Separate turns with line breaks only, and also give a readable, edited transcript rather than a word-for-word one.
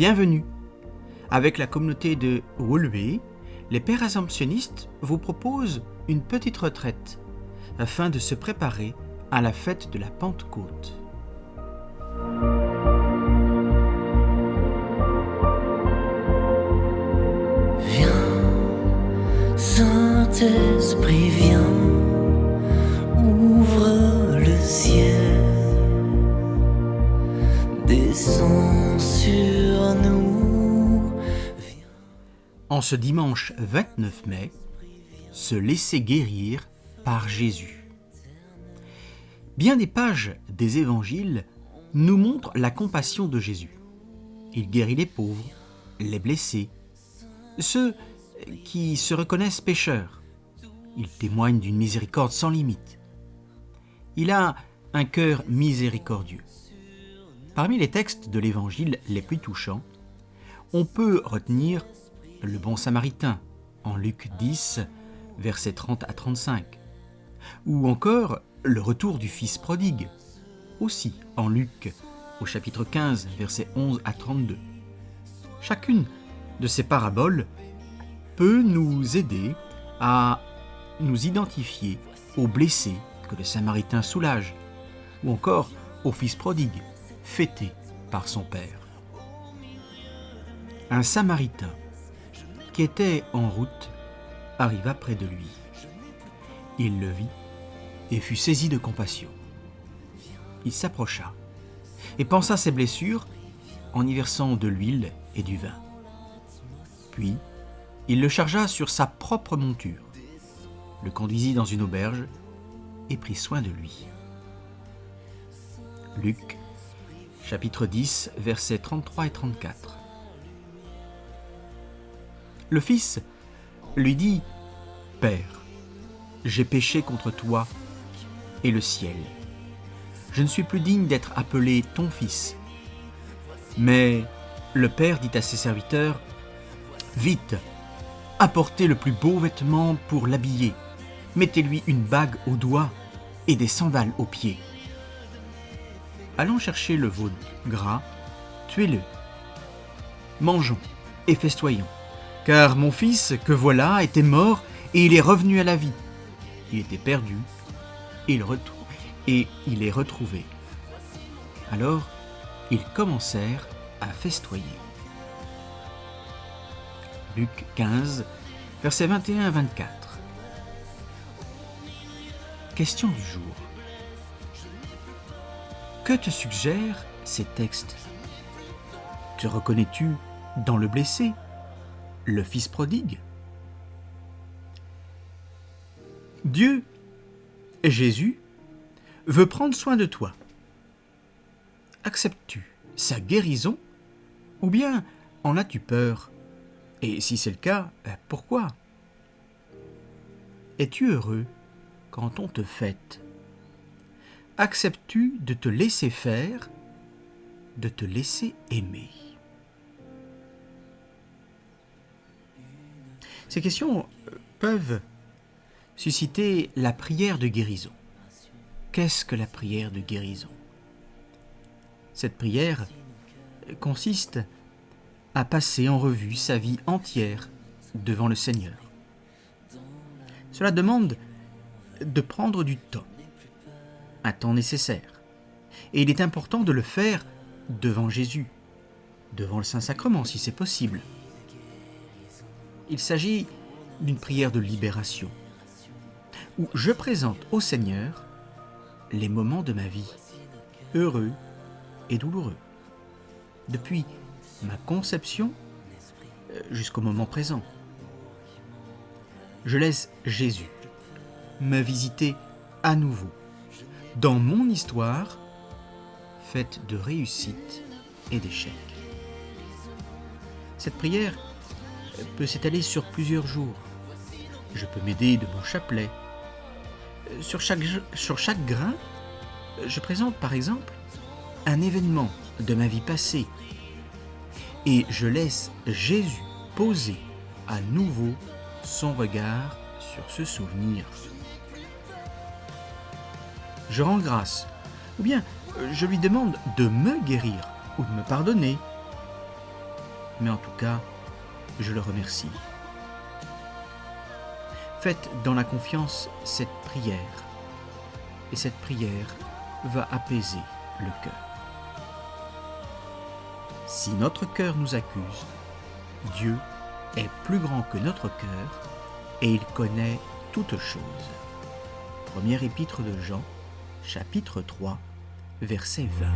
Bienvenue. Avec la communauté de Woluwe, les pères assomptionnistes vous proposent une petite retraite afin de se préparer à la fête de la Pentecôte.
Viens, Saint-Esprit, viens, ouvre le ciel, descends sur nous.
En ce dimanche 29 mai, se laisser guérir par Jésus. Bien des pages des évangiles nous montrent la compassion de Jésus. Il guérit les pauvres, les blessés, ceux qui se reconnaissent pécheurs. Il témoigne d'une miséricorde sans limite. Il a un cœur miséricordieux. Parmi les textes de l'évangile les plus touchants, on peut retenir le bon samaritain en Luc 10, versets 30 à 35, ou encore le retour du fils prodigue, aussi en Luc au chapitre 15, versets 11 à 32. Chacune de ces paraboles peut nous aider à nous identifier aux blessés que le samaritain soulage, ou encore au fils prodigue, fêté par son père. Un samaritain qui était en route arriva près de lui. Il le vit et fut saisi de compassion. Il s'approcha et pansa ses blessures en y versant de l'huile et du vin. Puis, il le chargea sur sa propre monture, le conduisit dans une auberge et prit soin de lui. Luc, chapitre 10, versets 33 et 34. Le fils lui dit : « Père, j'ai péché contre toi et le ciel. Je ne suis plus digne d'être appelé ton fils. » Mais le père dit à ses serviteurs : « Vite, apportez le plus beau vêtement pour l'habiller. Mettez-lui une bague au doigt et des sandales aux pieds. Allons chercher le veau gras, tuez-le. Mangeons et festoyons. Car mon fils, que voilà, était mort et il est revenu à la vie. Il était perdu et il est retrouvé. » Alors, ils commencèrent à festoyer. Luc 15, versets 21 à 24. Question du jour. Que te suggèrent ces textes ? Te reconnais-tu dans le blessé, le fils prodigue ? Dieu, Jésus, veut prendre soin de toi. Acceptes-tu sa guérison ou bien en as-tu peur ? Et si c'est le cas, pourquoi ? Es-tu heureux quand on te fête ? Acceptes-tu de te laisser faire, de te laisser aimer ? Ces questions peuvent susciter la prière de guérison. Qu'est-ce que la prière de guérison ? Cette prière consiste à passer en revue sa vie entière devant le Seigneur. Cela demande de prendre du temps, un temps nécessaire. Et il est important de le faire devant Jésus, devant le Saint-Sacrement si c'est possible. Il s'agit d'une prière de libération, où je présente au Seigneur les moments de ma vie, heureux et douloureux, depuis ma conception jusqu'au moment présent. Je laisse Jésus me visiter à nouveau dans mon histoire faite de réussites et d'échecs. Cette prière peut s'étaler sur plusieurs jours. Je peux m'aider de mon chapelet. Sur chaque grain, je présente par exemple un événement de ma vie passée et je laisse Jésus poser à nouveau son regard sur ce souvenir. Je rends grâce, ou bien je lui demande de me guérir ou de me pardonner. mais en tout cas, je le remercie. Faites dans la confiance cette prière, et cette prière va apaiser le cœur. Si notre cœur nous accuse, Dieu est plus grand que notre cœur et il connaît toutes choses. Première épître de Jean, chapitre 3, verset 20.